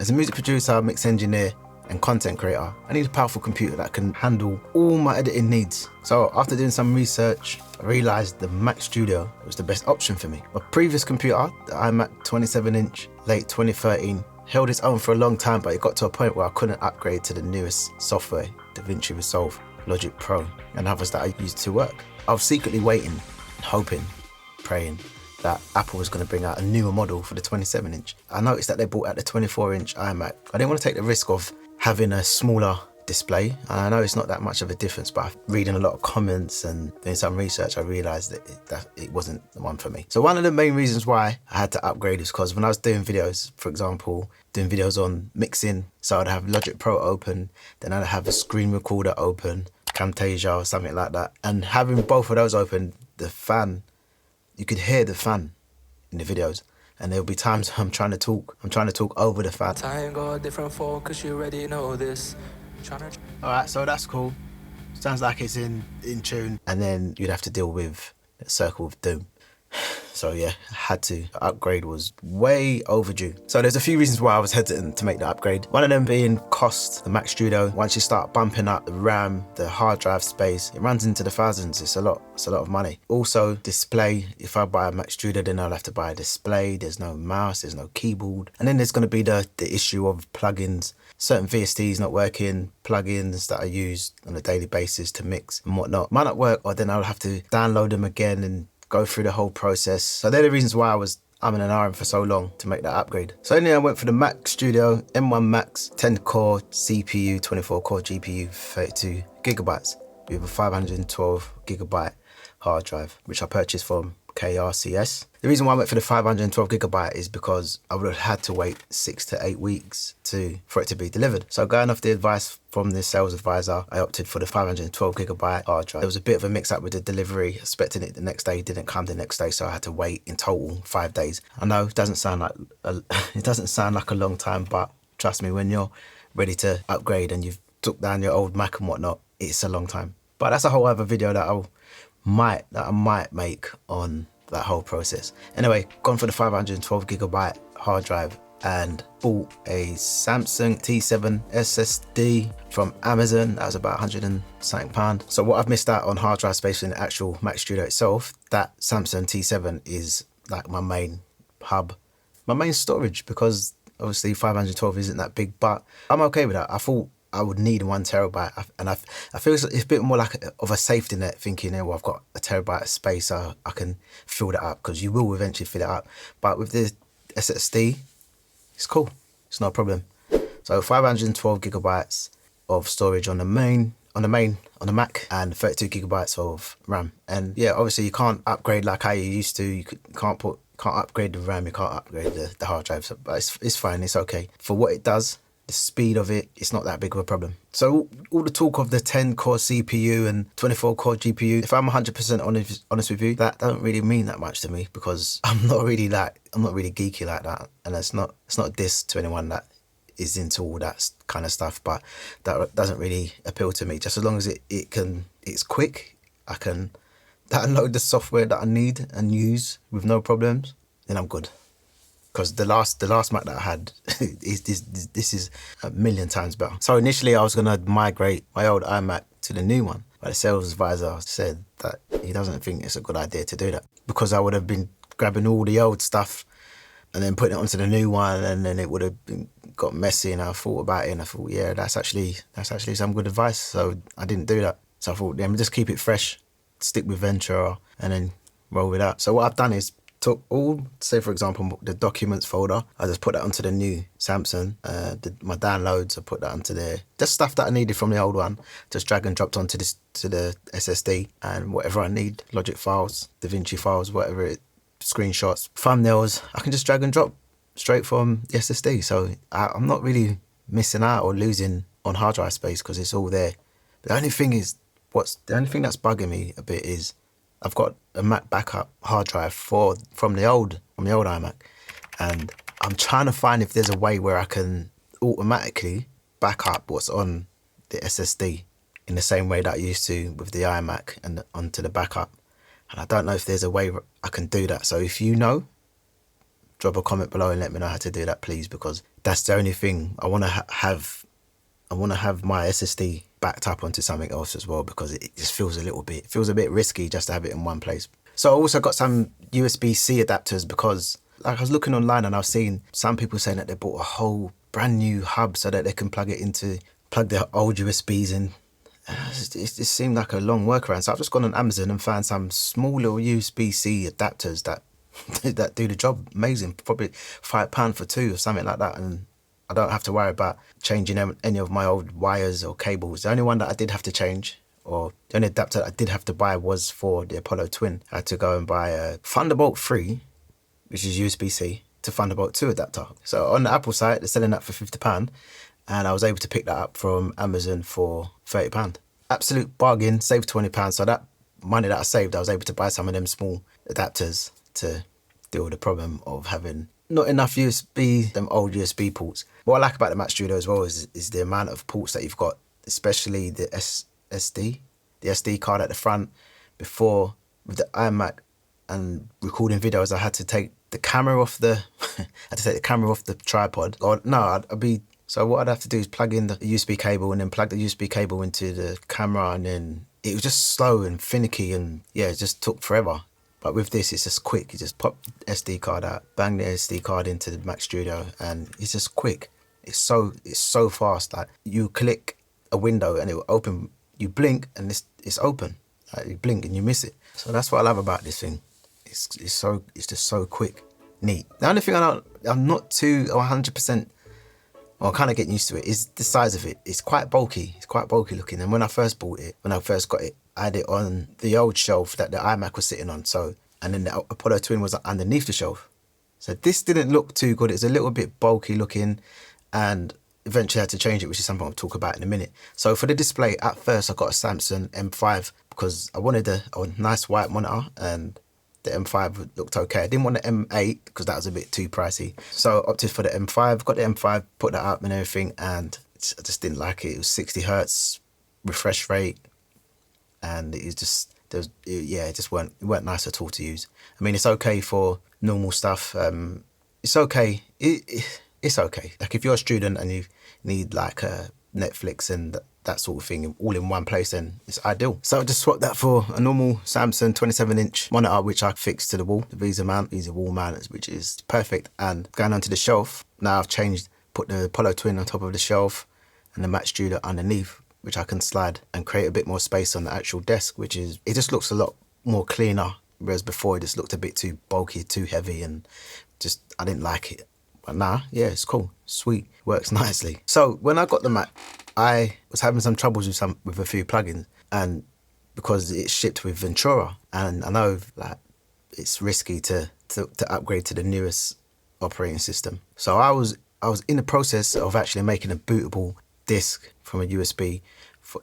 As a music producer, mix engineer, and content creator, I need a powerful computer that can handle all my editing needs. So after doing some research, I realized the Mac Studio was the best option for me. My previous computer, the iMac 27-inch, late 2013, held its own for a long time, but it got to a point where I couldn't upgrade to the newest software, DaVinci Resolve, Logic Pro, and others that I used to work. I was secretly waiting, hoping, praying that Apple was going to bring out a newer model for the 27-inch. I noticed that they brought out the 24-inch iMac. I didn't want to take the risk of having a smaller display, and I know it's not that much of a difference, but reading a lot of comments and doing some research, I realized that it wasn't the one for me. So one of the main reasons why I had to upgrade is because when I was doing videos, for example, doing videos on mixing, so I'd have Logic Pro open, then I'd have a screen recorder open, Camtasia or something like that, and having both of those open, the fan, you could hear the fan in the videos. And there'll be times I'm trying to talk over the fan. Time got different focus, you already know this. Alright, so that's cool. Sounds like it's in tune. And then you'd have to deal with the circle of doom. So yeah, I had to. The upgrade was way overdue. So there's a few reasons why I was hesitant to make the upgrade. One of them being cost. The Mac Studio, once you start bumping up the RAM, the hard drive space, it runs into the thousands. It's a lot of money. Also, display. If I buy a Mac Studio, then I'll have to buy a display. There's no mouse, there's no keyboard. And then there's going to be the issue of plugins. Certain VSTs not working, plugins that I use on a daily basis to mix and whatnot might not work, or then I'll have to download them again and go through the whole process. So they're the reasons why I was umming and ahhing for so long to make that upgrade. So anyway, I went for the Mac Studio M1 Max, 10 core CPU, 24 core GPU, 32 gigabytes with a 512 gigabyte hard drive, which I purchased from KCsoundsinfo. The reason why I went for the 512 gigabyte is because I would have had to wait 6 to 8 weeks for it to be delivered. So going off the advice from the sales advisor, I opted for the 512 gigabyte hard drive. There was a bit of a mix up with the delivery, expecting it the next day, didn't come the next day, so I had to wait in total 5 days. I know it doesn't sound like a long time, but trust me, when you're ready to upgrade and you've took down your old Mac and whatnot, it's a long time. But that's a whole other video that I might make on that whole process. Anyway, gone for the 512 gigabyte hard drive and bought a Samsung T7 SSD from Amazon. That was about £100 and something. So what I've missed out on hard drive space in the actual Mac Studio itself, that Samsung T7 is like my main hub, my main storage, because obviously 512 isn't that big, but I'm okay with that. I thought I would need 1 terabyte, and I feel it's a bit more like of a safety net, thinking, well, I've got a terabyte of space, so I can fill that up, because you will eventually fill it up. But with the SSD, it's cool, it's not a problem. So 512 gigabytes of storage on the Mac, and 32 gigabytes of RAM. And yeah, obviously you can't upgrade like how you used to. You can't upgrade the RAM, you can't upgrade the hard drive. So, but it's fine, it's okay for what it does. The speed of it's not that big of a problem. So all the talk of the 10 core CPU and 24 core GPU, if I'm 100% honest with you, that doesn't really mean that much to me, because I'm not really geeky like that. And it's not a diss to anyone that is into all that kind of stuff, but that doesn't really appeal to me. Just as long as it's quick, I can download the software that I need and use with no problems, then I'm good. Because the last Mac that I had this is a million times better. So initially I was gonna migrate my old iMac to the new one, but the sales advisor said that he doesn't think it's a good idea to do that, because I would have been grabbing all the old stuff and then putting it onto the new one, and then it would have got messy. And I thought about it, and I thought, yeah, that's actually some good advice. So I didn't do that. So I thought, yeah, just keep it fresh, stick with Ventura, and then roll with that. So what I've done is took all, say for example, the documents folder, I just put that onto the new Samsung. My downloads, I put that onto there. Just stuff that I needed from the old one, just drag and dropped onto to the SSD, and whatever I need, Logic files, DaVinci files, whatever it, screenshots, thumbnails, I can just drag and drop straight from the SSD. So I'm not really missing out or losing on hard drive space, because it's all there. The only thing that's bugging me a bit is I've got a Mac backup hard drive from the old iMac, and I'm trying to find if there's a way where I can automatically back up what's on the SSD in the same way that I used to with the iMac and onto the backup. And I don't know if there's a way I can do that. So if you know, drop a comment below and let me know how to do that, please, because that's the only thing I want to have. I want to have my SSD backed up onto something else as well, because it just feels a bit risky just to have it in one place. So I also got some USB-C adapters, because like I was looking online and I was seeing some people saying that they bought a whole brand new hub so that they can plug their old USBs in. It just seemed like a long workaround. So I've just gone on Amazon and found some small little USB-C adapters that that do the job. Amazing. Probably £5 for two or something like that. And I don't have to worry about changing any of my old wires or cables. The only one that I did have to change, or the only adapter I did have to buy, was for the Apollo Twin. I had to go and buy a Thunderbolt 3, which is USB-C, to Thunderbolt 2 adapter. So on the Apple site, they're selling that for £50, and I was able to pick that up from Amazon for £30. Absolute bargain, saved £20. So that money that I saved, I was able to buy some of them small adapters to deal with the problem of having not enough them old USB ports. What I like about the Mac Studio as well is the amount of ports that you've got, especially the SD card at the front. Before, with the iMac and recording videos, I had to take the camera off the tripod. Or no, so what I'd have to do is plug in the USB cable and then plug the USB cable into the camera, and then it was just slow and finicky, and yeah, it just took forever. But with this, it's just quick. You just pop the SD card out, bang the SD card into the Mac Studio, and it's just quick. It's so fast. Like, you click a window and it will open. You blink and it's open. Like, you blink and you miss it. So that's what I love about this thing. It's just so quick, neat. The only thing I'm not too 100%. Well, I'm kind of getting used to it, is the size of it. It's quite bulky. It's quite bulky looking. And when I first got it, I had it on the old shelf that the iMac was sitting on. So, and then the Apollo Twin was underneath the shelf. So this didn't look too good. It's a little bit bulky looking, and eventually I had to change it, which is something I'll talk about in a minute. So for the display, at first I got a Samsung M5 because I wanted a nice white monitor, and the M5 looked okay. I didn't want the M8 because that was a bit too pricey. So I opted for the M5, got the M5, put that up and everything, and I just didn't like it. It was 60 Hertz refresh rate, and it just weren't nice at all to use. I mean, it's okay for normal stuff. It's okay. It's okay. Like, if you're a student and you need like a Netflix and that sort of thing all in one place, then it's ideal. So I just swapped that for a normal Samsung 27-inch monitor, which I fixed to the wall, the Visa wall mount, which is perfect. And going onto the shelf, now I've put the Apollo Twin on top of the shelf and the Mac Studio underneath, which I can slide and create a bit more space on the actual desk, it just looks a lot more cleaner, whereas before it just looked a bit too bulky, too heavy, and just, I didn't like it. But nah, yeah, it's cool, sweet, works nicely. So when I got the Mac, I was having some troubles with a few plugins, and because it's shipped with Ventura, and I know like it's risky to upgrade to the newest operating system. So I was in the process of actually making a bootable disk from a USB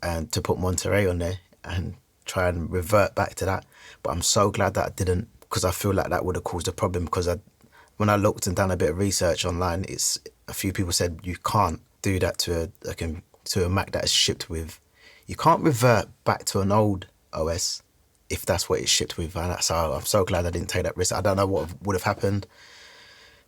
and to put Monterey on there and try and revert back to that. But I'm so glad that I didn't, because I feel like that would have caused a problem, because when I looked and done a bit of research online, a few people said you can't do that to a Mac that is shipped with. You can't revert back to an old OS if that's what it's shipped with. And so I'm so glad I didn't take that risk. I don't know what would have happened.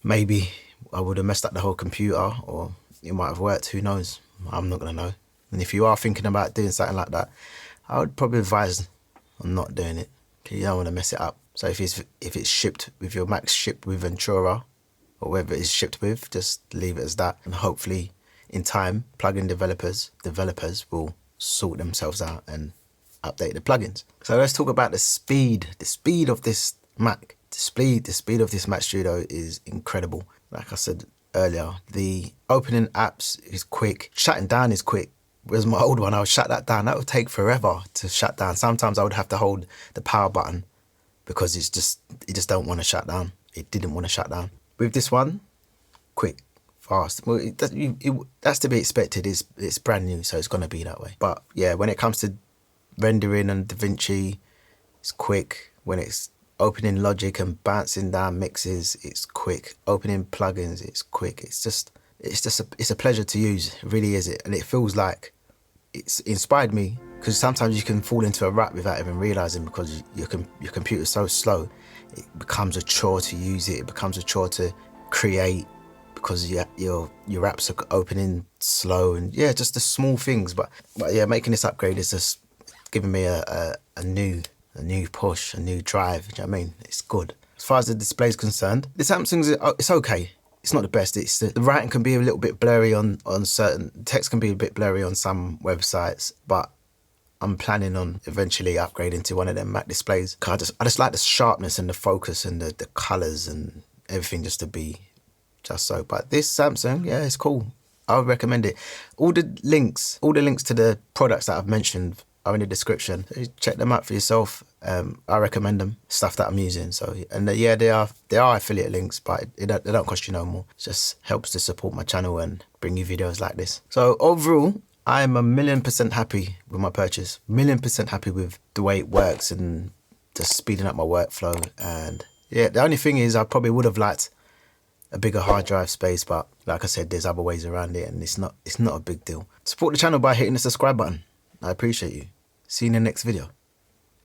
Maybe I would have messed up the whole computer, or it might have worked. Who knows? I'm not going to know. And if you are thinking about doing something like that, I would probably advise on not doing it, because you don't want to mess it up. So if it's shipped with your Mac, shipped with Ventura, or whatever it's shipped with, just leave it as that. And hopefully in time, plugin developers will sort themselves out and update the plugins. So let's talk about the speed of this Mac. The speed of this Mac Studio is incredible. Like I said earlier, the opening apps is quick, shutting down is quick. Whereas my old one, I would shut that down. That would take forever to shut down. Sometimes I would have to hold the power button because it just don't want to shut down. It didn't want to shut down. With this one, quick, fast. Well, that's to be expected. It's brand new, so it's gonna be that way. But yeah, when it comes to rendering and DaVinci, it's quick. When it's opening Logic and bouncing down mixes, it's quick. Opening plugins, it's quick. It's a pleasure to use. It really is. And it feels like it's inspired me, because sometimes you can fall into a rut without even realizing, because your computer's so slow. it becomes a chore to use it. It becomes a chore to create because your apps are opening slow, and yeah, just the small things. But yeah, making this upgrade is just giving me a new push, a new drive. You know what I mean? It's good. As far as the display is concerned, the Samsung's, it's okay. It's not the best. It's the writing can be a little bit blurry on certain, text can be a bit blurry on some websites, but I'm planning on eventually upgrading to one of them matte displays. I just like the sharpness and the focus and the colours and everything just to be just so. But this Samsung, yeah, it's cool. I would recommend it. All the links to the products that I've mentioned are in the description. Check them out for yourself. I recommend them, stuff that I'm using. So, and yeah, they are affiliate links, but they don't cost you no more. It just helps to support my channel and bring you videos like this. So overall, I'm 1,000,000% happy with my purchase. 1,000,000% happy with the way it works and just speeding up my workflow. And yeah, the only thing is I probably would have liked a bigger hard drive space, but like I said, there's other ways around it, and it's not a big deal. Support the channel by hitting the subscribe button. I appreciate you. See you in the next video.